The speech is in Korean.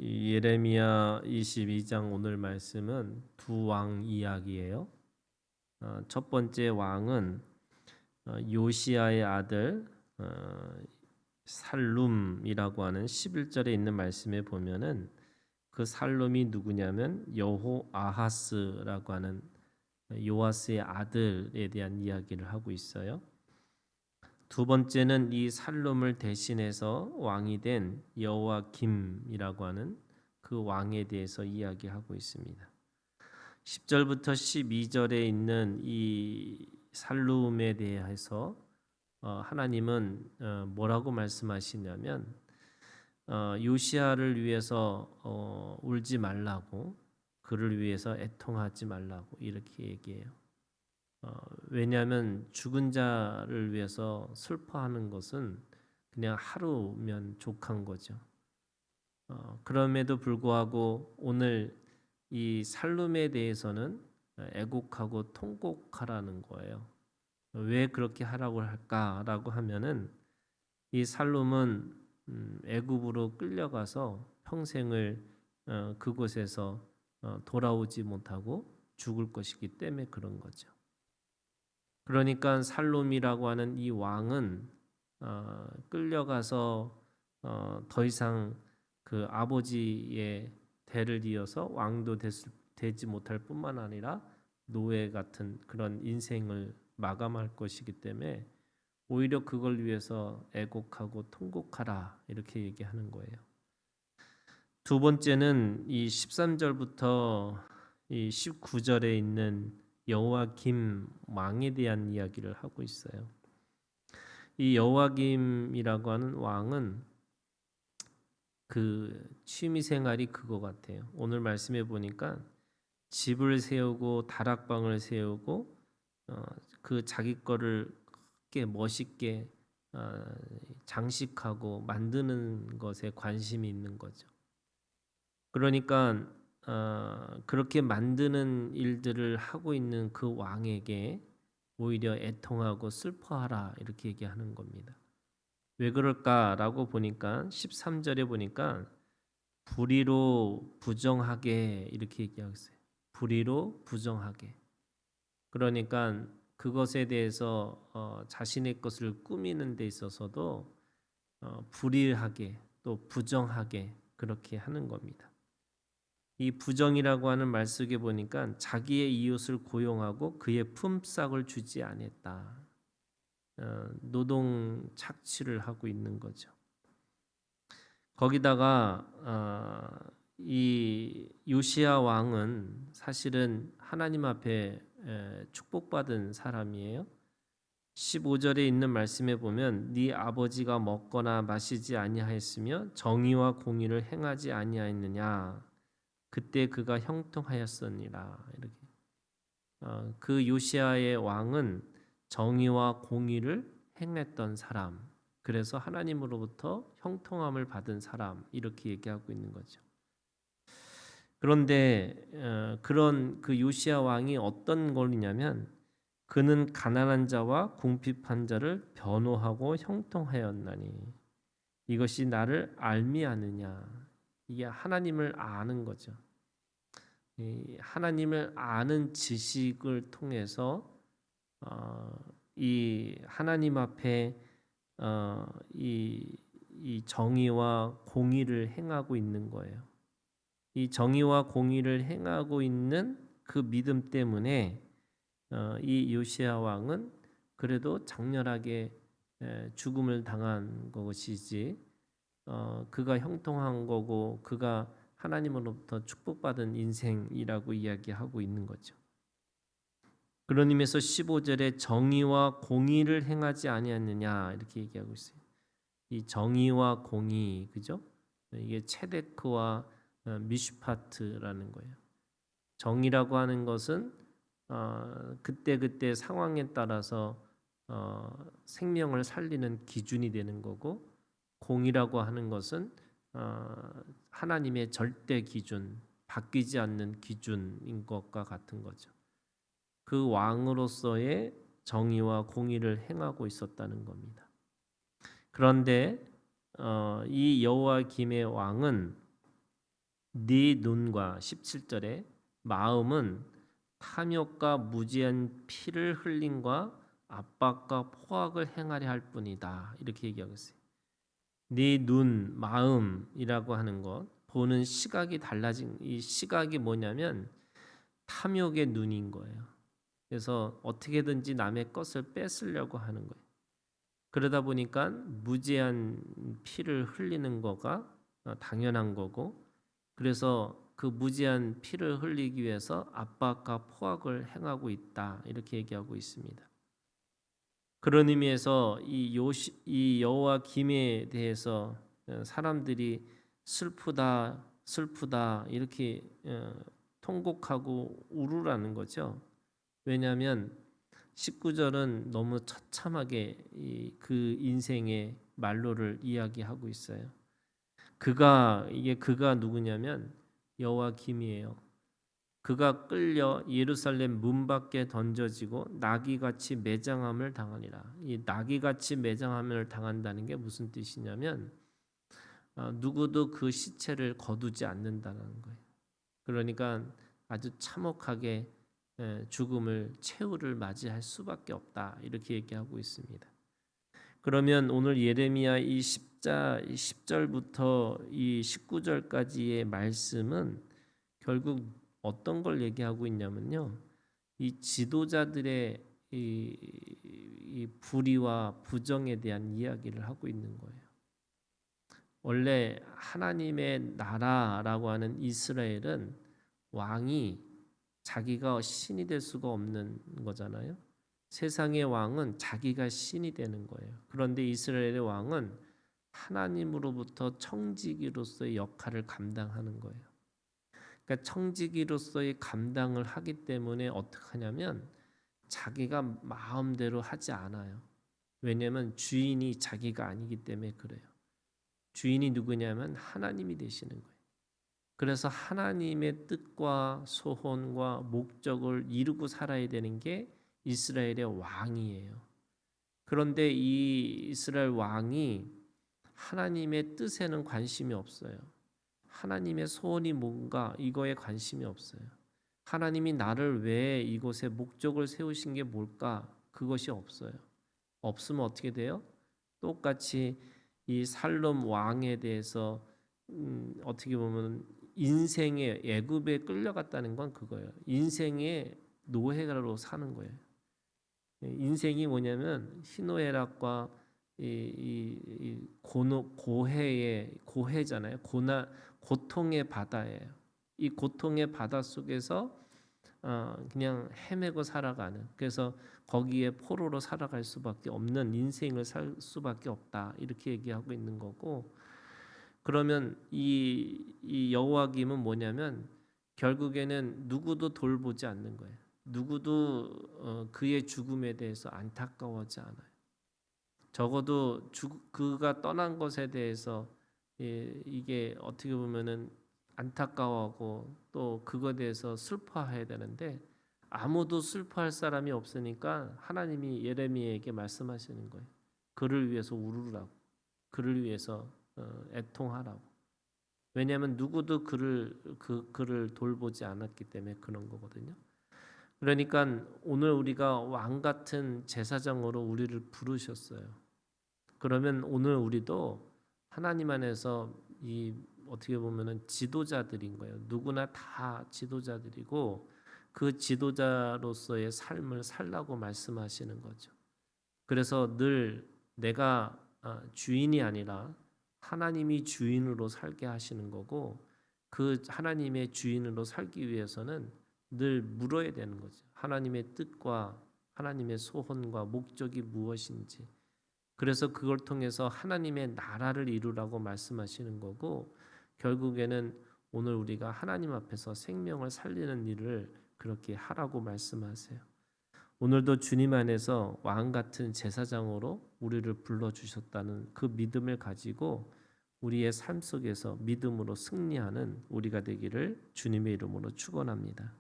이 예레미야 22장 오늘 말씀은 두 왕 이야기예요. 첫 번째 왕은 요시야의 아들 살룸이라고 하는 11절에 있는 말씀에 보면은 그 살룸이 누구냐면 여호아하스라고 하는 요아스의 아들에 대한 이야기를 하고 있어요. 두 번째는 이 살룸을 대신해서 왕이 된 여호와김이라고 하는 그 왕에 대해서 이야기하고 있습니다. 10절부터 12절에 있는 이 살룸에 대해서 하나님은 뭐라고 말씀하시냐면 요시야를 위해서 울지 말라고, 그를 위해서 애통하지 말라고 이렇게 얘기해요. 왜냐하면 죽은 자를 위해서 슬퍼하는 것은 그냥 하루면 족한 거죠. 그럼에도 불구하고 오늘 이 살룸에 대해서는 애곡하고 통곡하라는 거예요. 왜 그렇게 하라고 할까라고 하면은 이 살룸은 애굽으로 끌려가서 평생을 그곳에서 돌아오지 못하고 죽을 것이기 때문에 그런 거죠. 그러니까 살롬이라고 하는 이 왕은 끌려가서 더 이상 그 아버지의 대를 이어서 왕도 되지 못할 뿐만 아니라 노예 같은 그런 인생을 마감할 것이기 때문에 오히려 그걸 위해서 애곡하고 통곡하라 이렇게 얘기하는 거예요. 두 번째는 이 13절부터 이 19절에 있는 여호와김 왕에 대한 이야기를 하고 있어요. 이 여호와김이라고 하는 왕은 그 취미 생활이 그거 같아요. 오늘 말씀해 보니까 집을 세우고 다락방을 세우고 그 자기 거를 크게 멋있게 장식하고 만드는 것에 관심이 있는 거죠. 그러니까 그렇게 만드는 일들을 하고 있는 그 왕에게 오히려 애통하고 슬퍼하라 이렇게 얘기하는 겁니다. 왜 그럴까라고 보니까 13절에 보니까 불의로 부정하게 이렇게 얘기하고 있어요. 불의로 부정하게. 그러니까 그것에 대해서 자신의 것을 꾸미는 데 있어서도 불의하게 또 부정하게 그렇게 하는 겁니다. 이 부정이라고 하는 말 속에 보니까 자기의 이웃을 고용하고 그의 품삯을 주지 않았다. 노동 착취를 하고 있는 거죠. 거기다가 이 요시야 왕은 사실은 하나님 앞에 축복받은 사람이에요. 15절에 있는 말씀에 보면 네 아버지가 먹거나 마시지 아니하였으며 정의와 공의를 행하지 아니하였느냐 그때 그가 형통하였으니라 이렇게. 그 요시야의 왕은 정의와 공의를 행했던 사람, 그래서 하나님으로부터 형통함을 받은 사람 이렇게 얘기하고 있는 거죠. 그런데 그런 그 요시야 왕이 어떤 걸이냐면 그는 가난한 자와 궁핍한 자를 변호하고 형통하였나니 이것이 나를 알미하느냐. 이게 하나님을 아는 거죠. 이 하나님을 아는 지식을 통해서 이 하나님 앞에 이 정의와 공의를 행하고 있는 거예요. 이 정의와 공의를 행하고 있는 그 믿음 때문에 이 요시야 왕은 그래도 장렬하게 죽음을 당한 것이지 그가 형통한 거고 그가 하나님으로부터 축복받은 인생이라고 이야기하고 있는 거죠. 그런 의미에서 15절에 정의와 공의를 행하지 아니하느냐 이렇게 얘기하고 있어요. 이 정의와 공의, 그죠? 이게 체데크와 미슈파트라는 거예요. 정의라고 하는 것은 그때 상황에 따라서 생명을 살리는 기준이 되는 거고, 공의라고 하는 것은 하나님의 절대 기준, 바뀌지 않는 기준인 것과 같은 거죠. 그 왕으로서의 정의와 공의를 행하고 있었다는 겁니다. 그런데 이 여호와김의 왕은 네 눈과 17절에 마음은 탐욕과 무지한 피를 흘림과 압박과 포악을 행하려 할 뿐이다. 이렇게 얘기하고 있어요. 네 눈, 마음이라고 하는 것, 보는 시각이 달라진 이 시각이 뭐냐면 탐욕의 눈인 거예요. 그래서 어떻게든지 남의 것을 뺏으려고 하는 거예요. 그러다 보니까 무지한 피를 흘리는 거가 당연한 거고, 그래서 그 무지한 피를 흘리기 위해서 압박과 포악을 행하고 있다. 이렇게 얘기하고 있습니다. 그런 의미에서 이 여호와 김에 대해서 사람들이 슬프다, 슬프다 이렇게 통곡하고 울으라는 거죠. 왜냐하면 19절은 너무 처참하게 그 인생의 말로를 이야기하고 있어요. 그가 누구냐면 여호와김이에요. 그가 끌려 예루살렘 문 밖에 던져지고 나귀같이 매장함을 당하니라. 이 나귀같이 매장함을 당한다는 게 무슨 뜻이냐면 누구도 그 시체를 거두지 않는다는 거예요. 그러니까 아주 참혹하게 죽음을 최후를 맞이할 수밖에 없다. 이렇게 얘기하고 있습니다. 그러면 오늘 예레미야 이 10절부터 이 19절까지의 말씀은 결국 어떤 걸 얘기하고 있냐면요. 이 지도자들의 이 불의와 부정에 대한 이야기를 하고 있는 거예요. 원래 하나님의 나라라고 하는 이스라엘은 왕이 자기가 신이 될 수가 없는 거잖아요. 세상의 왕은 자기가 신이 되는 거예요. 그런데 이스라엘의 왕은 하나님으로부터 청지기로서의 역할을 감당하는 거예요. 그러니까 청지기로서의 감당을 하기 때문에 어떻게 하냐면 자기가 마음대로 하지 않아요. 왜냐하면 주인이 자기가 아니기 때문에 그래요. 주인이 누구냐면 하나님이 되시는 거예요. 그래서 하나님의 뜻과 소원과 목적을 이루고 살아야 되는 게 이스라엘의 왕이에요. 그런데 이 이스라엘 왕이 하나님의 뜻에는 관심이 없어요. 하나님의 소원이 뭔가 이거에 관심이 없어요. 하나님이 나를 왜 이곳에 목적을 세우신 게 뭘까? 그것이 없어요. 없으면 어떻게 돼요? 똑같이 이 살롬 왕에 대해서 어떻게 보면 인생의 애굽에 끌려갔다는 건 그거예요. 인생의 노예로 사는 거예요. 인생이 뭐냐면 희노애락과 고해잖아요. 고통의 바다예요. 이 고통의 바다 속에서 그냥 헤매고 살아가는. 그래서 거기에 포로로 살아갈 수밖에 없는 인생을 살 수밖에 없다. 이렇게 얘기하고 있는 거고. 그러면 이 여호와김은 뭐냐면 결국에는 누구도 돌보지 않는 거예요. 누구도 그의 죽음에 대해서 안타까워하지 않아요. 적어도 그가 떠난 것에 대해서 이게 어떻게 보면은 안타까워하고 또 그거에 대해서 슬퍼해야 되는데 아무도 슬퍼할 사람이 없으니까 하나님이 예레미야에게 말씀하시는 거예요. 그를 위해서 울으라고, 그를 위해서 애통하라고. 왜냐하면 누구도 그를 돌보지 않았기 때문에 그런 거거든요. 그러니까 오늘 우리가 왕 같은 제사장으로 우리를 부르셨어요. 그러면 오늘 우리도 하나님 안에서 이 어떻게 보면은 지도자들인 거예요. 누구나 다 지도자들이고 그 지도자로서의 삶을 살라고 말씀하시는 거죠. 그래서 늘 내가 주인이 아니라 하나님이 주인으로 살게 하시는 거고 그 하나님의 주인으로 살기 위해서는 늘 물어야 되는 거죠. 하나님의 뜻과 하나님의 소원과 목적이 무엇인지. 그래서 그걸 통해서 하나님의 나라를 이루라고 말씀하시는 거고 결국에는 오늘 우리가 하나님 앞에서 생명을 살리는 일을 그렇게 하라고 말씀하세요. 오늘도 주님 안에서 왕 같은 제사장으로 우리를 불러주셨다는 그 믿음을 가지고 우리의 삶 속에서 믿음으로 승리하는 우리가 되기를 주님의 이름으로 축원합니다.